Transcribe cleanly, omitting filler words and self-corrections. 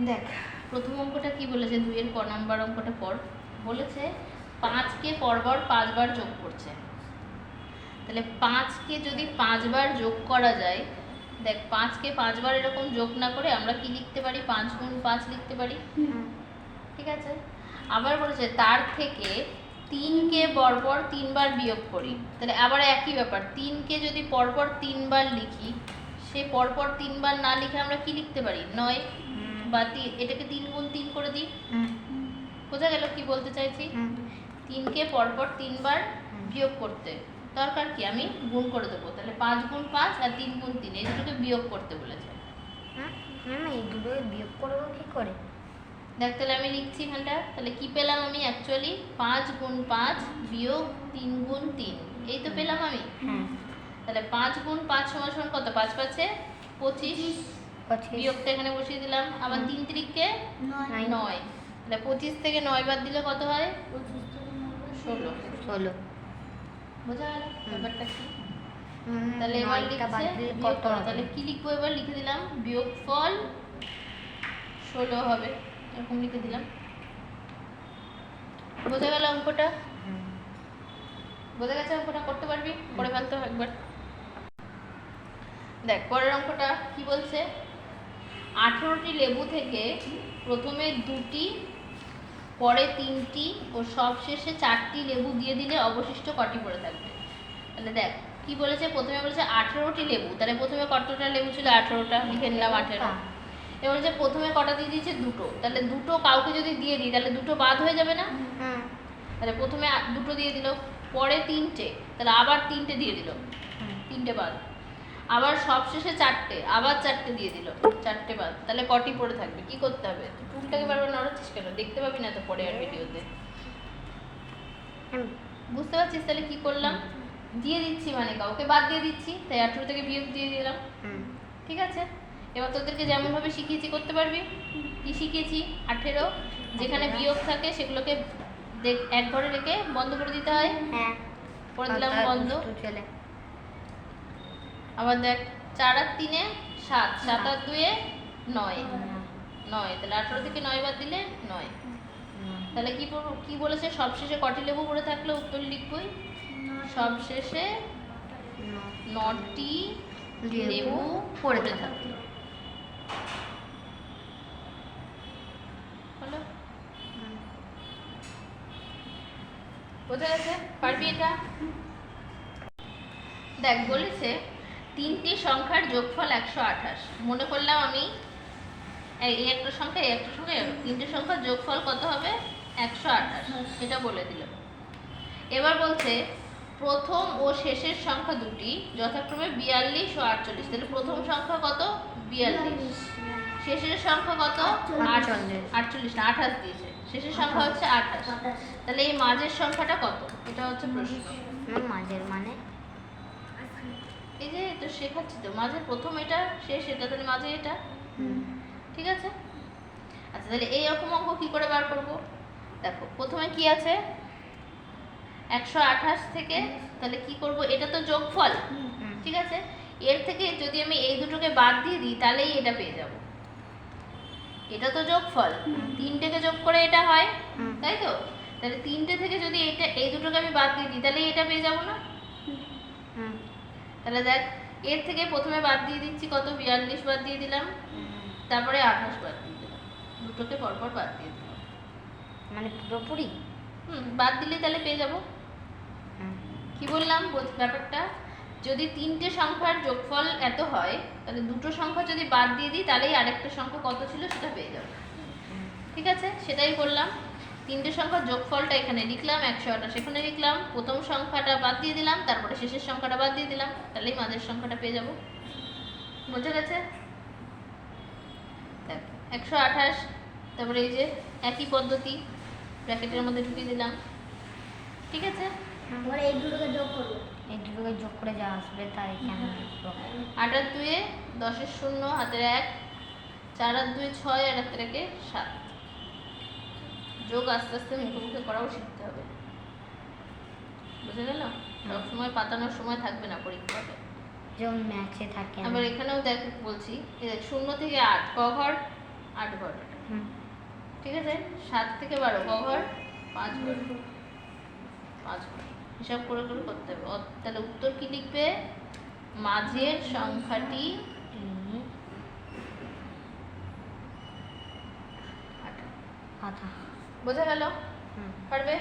দেখ প্রথম অঙ্কটা কি বলেছে, 2 এর ক নাম্বার অঙ্কটা পর বলেছে 5কে পরপর 5 বার যোগ করছে। তাহলে 5কে যদি 5 বার যোগ করা যায়, দেখ 5কে 5 বার এরকম যোগ না করে আমরা কি লিখতে পারি, 5 গুণ 5 লিখতে পারি। ঠিক আছে। আবার বলেছে তার থেকে 3কে পরপর 3 বার বিয়োগ করি। তাহলে আবার একই ব্যাপার, 3কে যদি পরপর 3 বার লিখি, সে পরপর 3 বার না লিখে আমরা কি লিখতে পারি, 9 বা এটাকে 3 গুণ 3 করে দিই। বোঝা গেল কি বলতে চাইছি? 3কে পরপর 3 বার বিয়োগ করতে দরকার কি, আমি গুণ করে দেবো। তাহলে 5 গুণ 5 আর 3 গুণ 3 এই দুটোকে বিয়োগ করতে বলেছে। এই দুটোকে বিয়োগ করবো কি করে? দেখ তাহলে আমি লিখছি এখানটা, তাহলে কি পেলাম আমি অ্যাকচুয়ালি 5 গুণ 5 বিয়োগ 3 গুণ 3, এই তো পেলাম আমি। তাহলে 5 গুণ 5 সমান সমান কত, 5 5 এ 25, বিয়োগটা এখানে বসিয়ে দিলাম। আবার 3 3কে 9, তাহলে 25 থেকে 9 বাদ দিলে কত হয়, 16। বোঝা গেল ব্যাপারটা কি? তাহলে এবার লিখছে কত, তাহলে কি লিখবো, এবার লিখে দিলাম বিয়োগফল 16 হবে, এরকম লিখে দিলাম। বোঝা গেল অঙ্কটা? বোঝা গেছে অঙ্কটা? করতে পারবি? করে ফেলতে হবে একবার। দেখ পরের অঙ্কটা কি বলছে, 18টি লেবু থেকে প্রথমে 2টি, পরে 3টি ও সবশেষে 4টি লেবু দিয়ে দিলে অবশিষ্ট কটি পড়ে থাকবে। তাহলে দেখ কি বলেছে, প্রথমে বলেছে 18টি লেবু, তাহলে প্রথমে কতটা লেবু ছিল, 18টা, লিখে নিলাম 18। এবার বলছে প্রথমে কটা দিয়ে দিয়েছে, 2টো, তাহলে 2টো কাউকে যদি দিয়ে দিই তাহলে 2টো বাদ হয়ে যাবে না? তাহলে প্রথমে 2টো দিয়ে দিল, পরে 3টে, তাহলে আবার 3টে দিয়ে দিল, 3টে বাদ। আবার সবশেষে 4টে, আবার 4টে দিয়ে দিল, 4টে বাদ। তাহলে কটি পড়ে থাকবে, কি করতে হবে? টুলটাকে বারবার নড়াচ্ছিস কেন, দেখতে পাবি না তো পরে আর ভিডিওতে। বুঝতে পারছিস? তাহলে কি করলাম, দিয়ে দিচ্ছি মানে কাউকে বাদ দিয়ে দিচ্ছি, তাই 18 থেকে বিয়োগ দিয়ে দিলাম। ঠিক আছে। এবার তোদেরকে যেমন ভাবে শিখিয়েছি করতে পারবি। কি শিখিয়েছি, 18 যেখানে বিয়োগ থাকে সেগুলোকে এক ঘরে রেখে বন্ধ করে দিতে হয়। করে দিলাম বন্ধ। আবার দেখ 4 আর 3 এ 7, 7 আর 2 এ 9, 9, তাহলে 18 থেকে 9 বাদ দিলে 9। তাহলে কি বলেছে, সবশেষে কটি লেবু পড়ে থাকলে, উত্তর লিখবই সবশেষে 9টি লেবু পড়ে থাকলো। হলো? বোঝা গেছে? পারবি এটা? দেখ বলেছে 3টি সংখ্যার যোগফল 128। মনে করলাম আমি এই একটা সংখ্যা, এই একটা সংখ্যা, 3টে সংখ্যার যোগফল কত হবে, 128, এটা বলে দিল। এবার বলছে প্রথম ও শেষের সংখ্যা দুটি যথাক্রমে 42 ও 48। তাহলে প্রথম সংখ্যা কত, 42, শেষের সংখ্যা কত, 48 না 28 দিয়েছে, শেষের সংখ্যা হচ্ছে 28। তাহলে এই মাঝের সংখ্যাটা কত, এটা হচ্ছে প্রশ্ন। মাঝের মানে এই যে তো শেখাচ্ছি তো, মাঝের প্রথম এটা, শেষ এটা, তাহলে মাঝে এটা। ঠিক আছে। আচ্ছা তাহলে এই রকম অঙ্ক কি করে বার করব, দেখো প্রথমে কি আছে 128 থেকে, তাহলে কি করব, এটা তো যোগফল। ঠিক আছে। এর থেকে যদি আমি এই দুটোকে বাদ দিয়ে দিই তাহলেই এটা পেয়ে যাব। এটা তো যোগফল, 3টেকে যোগ করে এটা হয়, তাই তো? তাহলে 3টে থেকে যদি এটা, এই দুটোকে আমি বাদ দিয়ে দিই তাহলে এটা পেয়ে যাব না? তাহলে দেখ এর থেকে প্রথমে বাদ দিয়ে দিচ্ছি কত, 42 বাদ দিয়ে দিলাম, তারপরে 28 বাদ দিয়ে দিলাম, দুটোকে পরপর বাদ দিয়ে দিলাম, মানে পুরোপুরি বাদ দিলে তাহলে পেয়ে যাব। কি বললাম ব্যাপারটা, যদি 3টে সংখ্যার যোগফল এত হয় তাহলে দুটো সংখ্যা যদি বাদ দিয়ে দিই তাহলেই আরেকটা সংখ্যা কত ছিল সেটা পেয়ে যাব। ঠিক আছে, সেটাই করলাম। 3টে সংখ্যার যোগফলটা এখানে লিখলাম 128, এখানে লিখলাম, প্রথম সংখ্যাটা বাদ দিয়ে দিলাম, তারপরে শেষের সংখ্যাটা বাদ দিয়ে দিলাম, তাহলেই মাঝের সংখ্যাটা পেয়ে যাব। বোঝা গেছে? দেখ 128, তারপরে এই যে একই পদ্ধতি ব্র্যাকেটের মধ্যে ঢুকিয়ে দিলাম। ঠিক আছে। এই দুটোকে যোগ করে যা আসবে তাই কেন লিখবো? 8 আর 2 এ 10 এর 0, হাতের 1, 4 আর 2 6, আর হাতের 1 7। যোগ আস্তে আস্তে মুখে মুখে করাও শিখতে হবে। বুঝে গেল? সব সময় পাতানোর সময় থাকবে না পরীক্ষাতে, যেমন ম্যাচে থাকে। আবার এখানেও দেখ বলছি, 0 থেকে 8 ক ঘর, 8 ঘর। হুম। ঠিক আছে, 7 থেকে 12 ক ঘর? 5 ঘর। 5 ঘর হিসাব করে করে করতে হবে। তাহলে উত্তর কি লিখবে? মাঝের সংখ্যাটি 8। বোঝা গেল? হুম। পারবে?